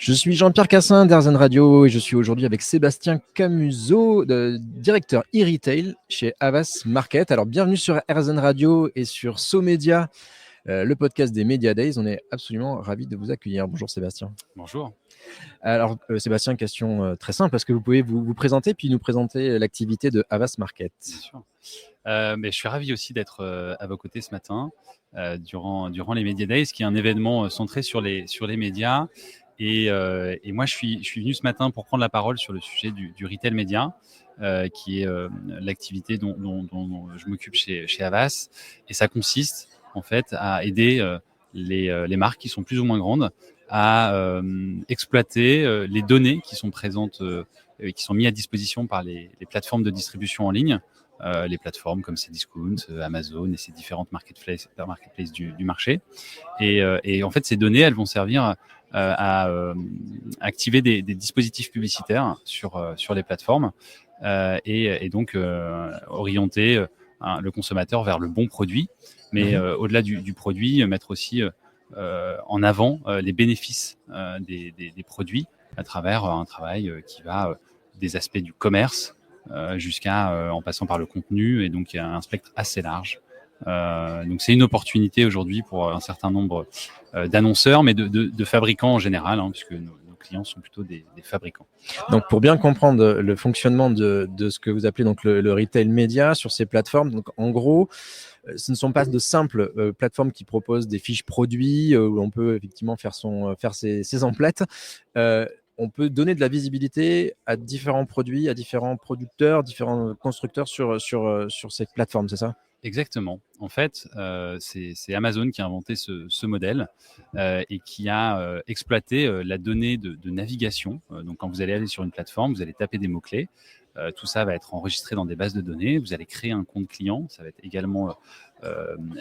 Je suis Jean-Pierre Cassin d'Airzen Radio et je suis aujourd'hui avec Sébastien Camusot, directeur e-retail chez Havas Market. Alors bienvenue sur Airzen Radio et sur SoMedia, le podcast des Media Days. On est absolument ravis de vous accueillir. Bonjour Sébastien. Bonjour. Alors Sébastien, question très simple. Est-ce que vous pouvez vous présenter puis nous présenter l'activité de Havas Market? Bien sûr. Mais je suis ravi aussi d'être à vos côtés ce matin durant les Media Days, qui est un événement centré sur les médias. Et moi, je suis venu ce matin pour prendre la parole sur le sujet du retail média, qui est l'activité dont je m'occupe chez Havas. Et ça consiste en fait à aider les marques qui sont plus ou moins grandes à exploiter les données qui sont présentes, qui sont mises à disposition par les plateformes de distribution en ligne. Les plateformes comme Cdiscount, Amazon et ces différentes marketplaces du marché. Et en fait, ces données, elles vont servir à activer des dispositifs publicitaires sur les plateformes et donc orienter le consommateur vers le bon produit. Mais au-delà du produit, mettre aussi en avant les bénéfices des produits à travers un travail qui va des aspects du commerce jusqu'à en passant par le contenu, et donc il y a un spectre assez large. Donc c'est une opportunité aujourd'hui pour un certain nombre d'annonceurs, mais de fabricants en général, puisque nos clients sont plutôt des fabricants. Donc pour bien comprendre le fonctionnement de ce que vous appelez donc le retail média sur ces plateformes, donc en gros, ce ne sont pas de simples plateformes qui proposent des fiches produits où on peut effectivement faire ses emplettes. On peut donner de la visibilité à différents produits, à différents producteurs, différents constructeurs sur ces plateformes, c'est ça? Exactement. En fait, c'est Amazon qui a inventé ce modèle et qui a exploité la donnée de navigation. Donc, quand vous allez aller sur une plateforme, vous allez taper des mots-clés. Tout ça va être enregistré dans des bases de données. Vous allez créer un compte client. Ça va être également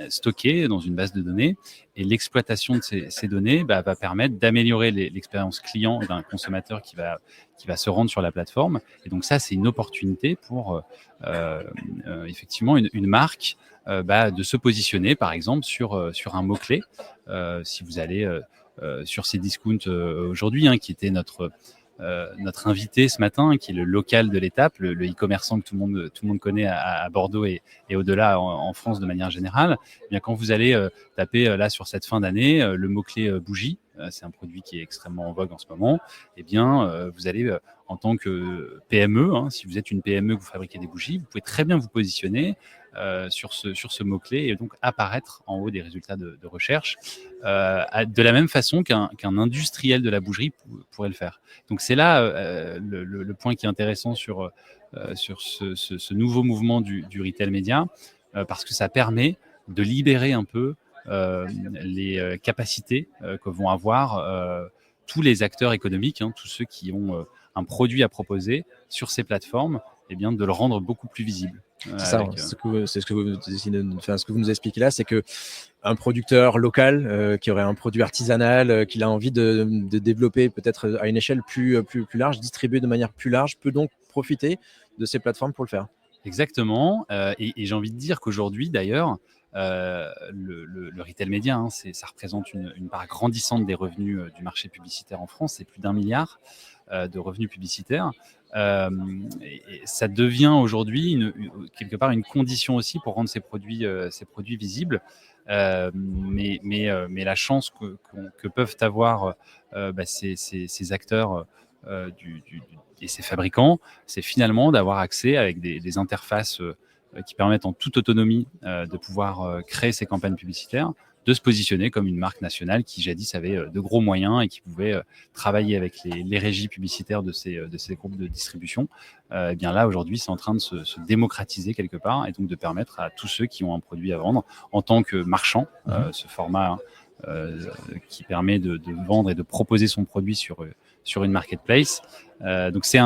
stocké dans une base de données. Et l'exploitation de ces données va permettre d'améliorer l'expérience client d'un consommateur qui va se rendre sur la plateforme. Et donc ça, c'est une opportunité pour effectivement une marque de se positionner, par exemple, sur un mot-clé. Si vous allez sur Cdiscount aujourd'hui, qui était notre invité ce matin, qui est le local de l'étape, le e-commerçant que tout le monde connaît à Bordeaux et au-delà en France de manière générale. Eh bien, quand vous allez taper là sur cette fin d'année le mot-clé bougie, c'est un produit qui est extrêmement en vogue en ce moment, eh bien, vous allez en tant que PME, si vous êtes une PME que vous fabriquez des bougies, vous pouvez très bien vous positionner sur ce mot-clé et donc apparaître en haut des résultats de recherche de la même façon qu'un industriel de la bougerie pourrait le faire. Donc c'est là le point qui est intéressant sur ce nouveau mouvement du retail média, parce que ça permet de libérer un peu les capacités que vont avoir tous les acteurs économiques, tous ceux qui ont un produit à proposer sur ces plateformes, et bien de le rendre beaucoup plus visible. C'est ça, c'est ce que vous nous expliquez là, c'est que un producteur local qui aurait un produit artisanal qu'il a envie de développer peut-être à une échelle plus large, distribuer de manière plus large, peut donc profiter de ces plateformes pour le faire. Exactement. Et j'ai envie de dire qu'aujourd'hui, d'ailleurs, le retail média, ça représente une part grandissante des revenus du marché publicitaire en France. C'est plus d'1 milliard de revenus publicitaires. Et ça devient aujourd'hui quelque part une condition aussi pour rendre ces produits visibles. Mais la chance que peuvent avoir ces acteurs et ces fabricants, c'est finalement d'avoir accès avec des interfaces qui permettent en toute autonomie de pouvoir créer ces campagnes publicitaires, de se positionner comme une marque nationale qui jadis avait de gros moyens et qui pouvait travailler avec les régies publicitaires de ces groupes de distribution. Et bien là, aujourd'hui, c'est en train de se démocratiser quelque part, et donc de permettre à tous ceux qui ont un produit à vendre en tant que marchand, ce format qui permet de vendre et de proposer son produit sur une marketplace. Donc c'est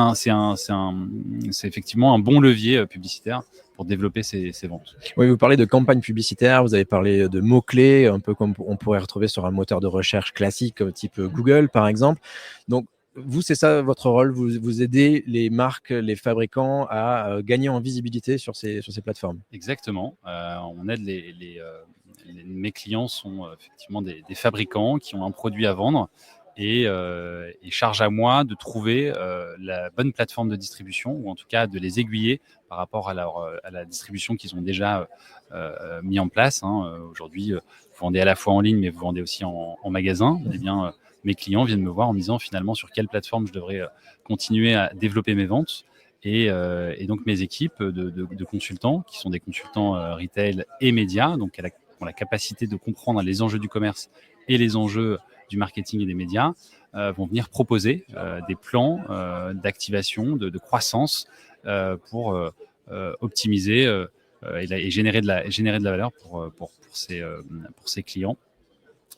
effectivement un bon levier publicitaire pour développer ces ventes. Oui, vous parlez de campagne publicitaire, vous avez parlé de mots-clés, un peu comme on pourrait retrouver sur un moteur de recherche classique type Google par exemple. Donc vous, c'est ça votre rôle, vous aidez les marques, les fabricants à gagner en visibilité sur ces plateformes. Exactement. On aide mes clients sont effectivement des fabricants qui ont un produit à vendre et charge à moi de trouver la bonne plateforme de distribution, ou en tout cas de les aiguiller par rapport à la distribution qu'ils ont déjà mis en place. Aujourd'hui, vous vendez à la fois en ligne, mais vous vendez aussi en magasin. Eh bien, mes clients viennent me voir en me disant finalement sur quelle plateforme je devrais continuer à développer mes ventes. Et donc mes équipes de consultants, qui sont des consultants retail et médias, donc qui ont la capacité de comprendre les enjeux du commerce et les enjeux du marketing et des médias, vont venir proposer des plans d'activation, de croissance pour optimiser et générer de la valeur pour ses clients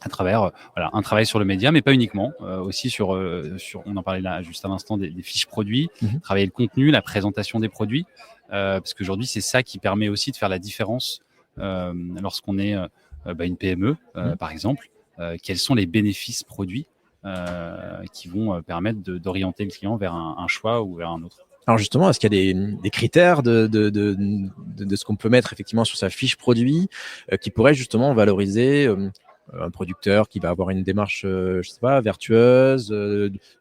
à travers un travail sur le média, mais pas uniquement, aussi sur on en parlait là juste à l'instant des fiches produits, travailler le contenu, la présentation des produits, parce qu'aujourd'hui c'est ça qui permet aussi de faire la différence lorsqu'on est une PME par exemple. Quels sont les bénéfices produits qui vont permettre d'orienter le client vers un choix ou vers un autre. Alors justement, est-ce qu'il y a des critères de ce qu'on peut mettre effectivement sur sa fiche produit qui pourrait justement valoriser un producteur qui va avoir une démarche, je sais pas, vertueuse,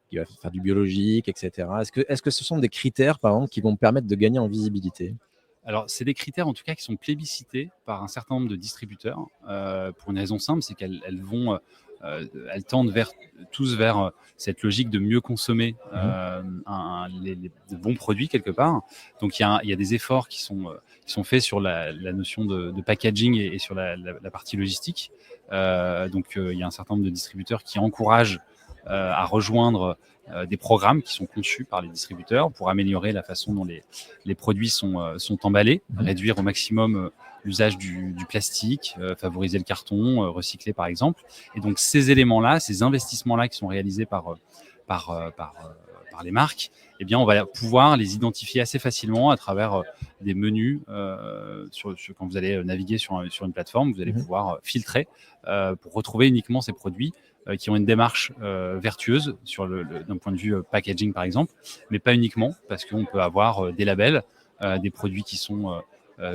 qui va faire du biologique, etc. Est-ce que ce sont des critères, par exemple, qui vont permettre de gagner en visibilité? Alors, c'est des critères en tout cas qui sont plébiscités par un certain nombre de distributeurs pour une raison simple, c'est qu'elles tendent tous vers cette logique de mieux consommer les de bons produits quelque part. Donc, il y a des efforts qui sont faits sur la notion de packaging et sur la partie logistique. Donc, il y a un certain nombre de distributeurs qui encouragent à rejoindre des programmes qui sont conçus par les distributeurs pour améliorer la façon dont les produits sont emballés, réduire au maximum l'usage du plastique, favoriser le carton, recycler par exemple. Et donc ces éléments-là, ces investissements-là qui sont réalisés par les marques, eh bien, on va pouvoir les identifier assez facilement à travers des menus. Quand vous allez naviguer sur une plateforme, vous allez pouvoir filtrer pour retrouver uniquement ces produits qui ont une démarche vertueuse d'un point de vue packaging par exemple, mais pas uniquement, parce qu'on peut avoir des labels, des produits qui sont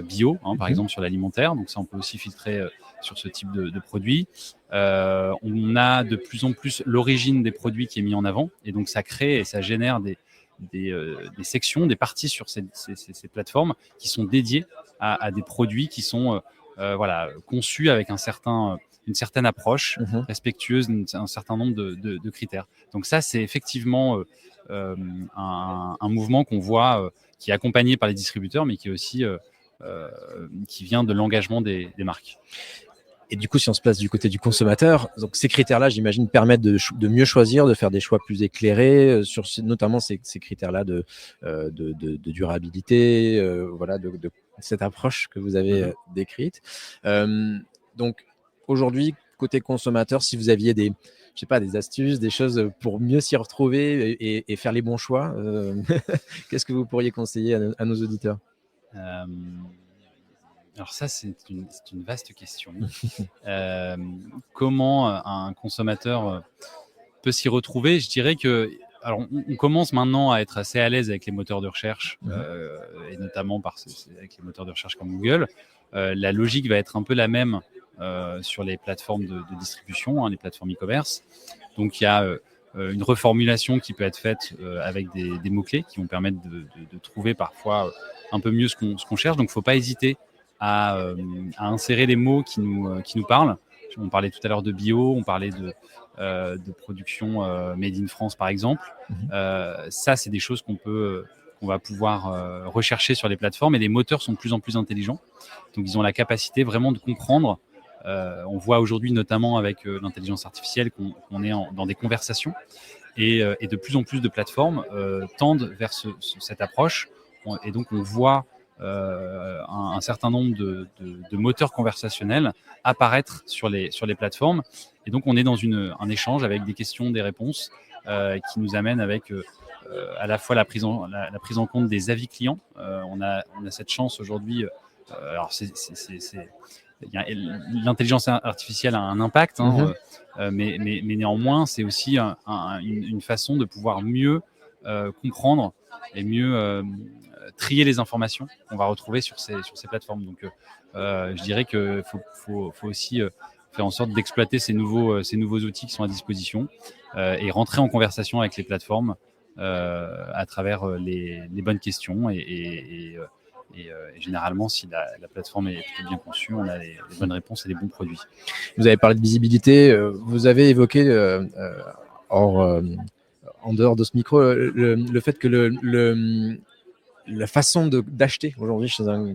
bio, par exemple sur l'alimentaire, donc ça on peut aussi filtrer sur ce type de produits. On a de plus en plus l'origine des produits qui est mis en avant, et donc ça crée et ça génère des sections, des parties sur ces plateformes qui sont dédiées à des produits qui sont conçus avec une certaine approche respectueuse d'un certain nombre de critères. Donc ça, c'est effectivement un mouvement qu'on voit qui est accompagné par les distributeurs, mais qui est aussi qui vient de l'engagement des marques. Et du coup, si on se place du côté du consommateur, donc ces critères-là, j'imagine, permettent de mieux choisir, de faire des choix plus éclairés sur notamment ces critères-là de durabilité, de cette approche que vous avez décrite. Donc aujourd'hui, côté consommateur, si vous aviez des astuces, des choses pour mieux s'y retrouver et faire les bons choix, qu'est-ce que vous pourriez conseiller à nos auditeurs? Alors ça, c'est une vaste question. Comment un consommateur peut s'y retrouver? Je dirais que, alors, on commence maintenant à être assez à l'aise avec les moteurs de recherche, et notamment avec les moteurs de recherche comme Google. La logique va être un peu la même sur les plateformes de distribution, les plateformes e-commerce. Donc, il y a une reformulation qui peut être faite avec des mots-clés qui vont permettre de trouver parfois un peu mieux ce qu'on cherche. Donc, il ne faut pas hésiter à insérer les mots qui nous parlent. On parlait tout à l'heure de bio, on parlait de production made in France par exemple. Ça, c'est des choses qu'on va pouvoir rechercher sur les plateformes, et les moteurs sont de plus en plus intelligents. Donc, ils ont la capacité vraiment de comprendre. On voit aujourd'hui, notamment avec l'intelligence artificielle, qu'on est dans des conversations, et de plus en plus de plateformes tendent vers cette approche. Et donc, on voit un certain nombre de moteurs conversationnels apparaître sur les plateformes. Et donc, on est dans un échange avec des questions, des réponses qui nous amènent avec à la fois la prise en compte des avis clients. On a cette chance aujourd'hui. Alors, l'intelligence artificielle a un impact, mais néanmoins, c'est aussi une façon de pouvoir mieux comprendre et mieux trier les informations qu'on va retrouver sur ces plateformes. Donc, je dirais qu'il faut aussi faire en sorte d'exploiter ces nouveaux outils qui sont à disposition et rentrer en conversation avec les plateformes à travers les bonnes questions et généralement, si la plateforme est plutôt bien conçue, on a les bonnes réponses et les bons produits. Vous avez parlé de visibilité, vous avez évoqué en dehors de ce micro le fait que la façon d'acheter aujourd'hui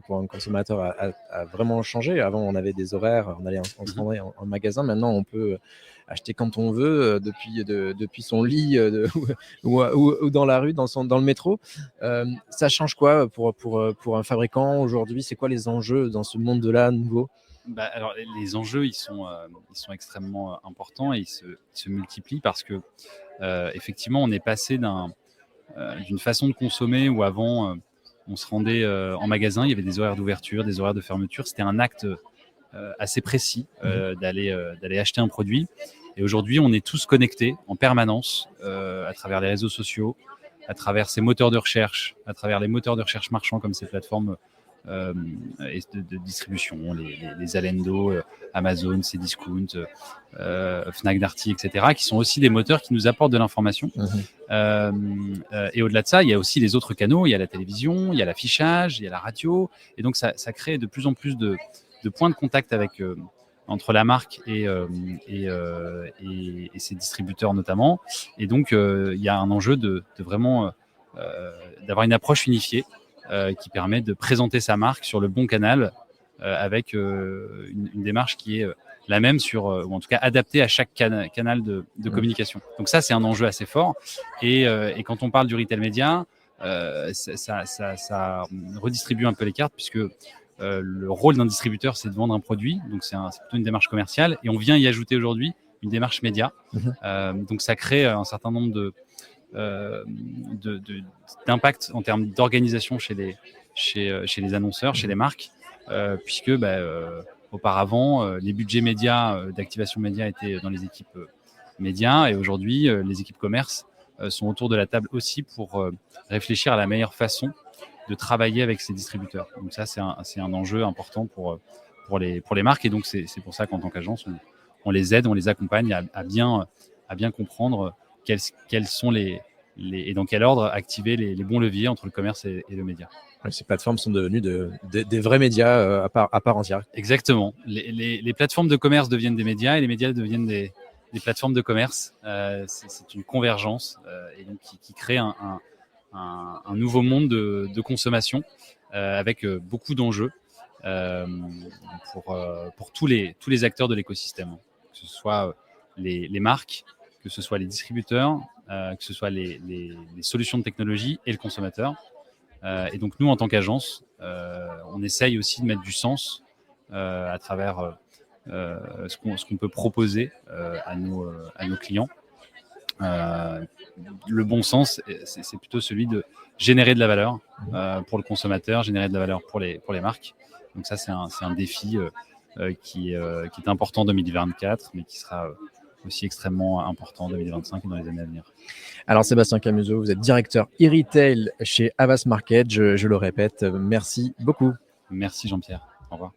pour un consommateur a vraiment changé. Avant, on avait des horaires, on se rendait en magasin. Maintenant, on peut acheter quand on veut, depuis son lit ou dans la rue, dans le métro. Ça change quoi pour un fabricant aujourd'hui? C'est quoi les enjeux dans ce monde-là nouveau? Alors, les enjeux, ils sont extrêmement importants et ils se multiplient parce que effectivement, on est passé d'une façon de consommer où avant, on se rendait en magasin, il y avait des horaires d'ouverture, des horaires de fermeture. C'était un acte assez précis d'aller acheter un produit. Et aujourd'hui, on est tous connectés en permanence à travers les réseaux sociaux, à travers ces moteurs de recherche, à travers les moteurs de recherche marchands comme ces plateformes de distribution, les Zalando, Amazon, Cdiscount, Fnac Darty, etc., qui sont aussi des moteurs qui nous apportent de l'information. Et au-delà de ça, il y a aussi les autres canaux, il y a la télévision, il y a l'affichage, il y a la radio, et donc ça crée de plus en plus de points de contact entre la marque et ses distributeurs notamment. Et donc, il y a un enjeu de vraiment d'avoir une approche unifiée qui permet de présenter sa marque sur le bon canal avec une démarche qui est la même ou en tout cas adaptée à chaque canal de communication. Donc ça, c'est un enjeu assez fort. Et quand on parle du retail média, ça redistribue un peu les cartes puisque le rôle d'un distributeur, c'est de vendre un produit. Donc c'est plutôt une démarche commerciale. Et on vient y ajouter aujourd'hui une démarche média. Donc ça crée un certain nombre d'impact en termes d'organisation chez les annonceurs, chez les marques, puisque auparavant, les budgets médias, d'activation média étaient dans les équipes médias et aujourd'hui, les équipes commerce sont autour de la table aussi pour réfléchir à la meilleure façon de travailler avec ces distributeurs. Donc ça, c'est un enjeu important pour les marques et donc c'est pour ça qu'en tant qu'agence, on les aide, on les accompagne à bien comprendre quels sont et dans quel ordre activer les bons leviers entre le commerce et le média. Ces plateformes sont devenues des vrais médias à part entière. Exactement. Les plateformes de commerce deviennent des médias et les médias deviennent des plateformes de commerce. C'est une convergence et donc qui crée un nouveau monde de consommation avec beaucoup d'enjeux pour tous les acteurs de l'écosystème, que ce soit les marques, que ce soit les distributeurs, que ce soit les solutions de technologie et le consommateur. Et donc nous, en tant qu'agence, on essaye aussi de mettre du sens à travers ce qu'on peut proposer à nos clients. Le bon sens, c'est plutôt celui de générer de la valeur pour le consommateur, générer de la valeur pour les marques. Donc ça, c'est un défi qui est important en 2024, mais qui sera aussi extrêmement important en 2025 et dans les années à venir. Alors Sébastien Camusot, vous êtes directeur e-retail chez Havas Market, je le répète, merci beaucoup. Merci Jean-Pierre, au revoir.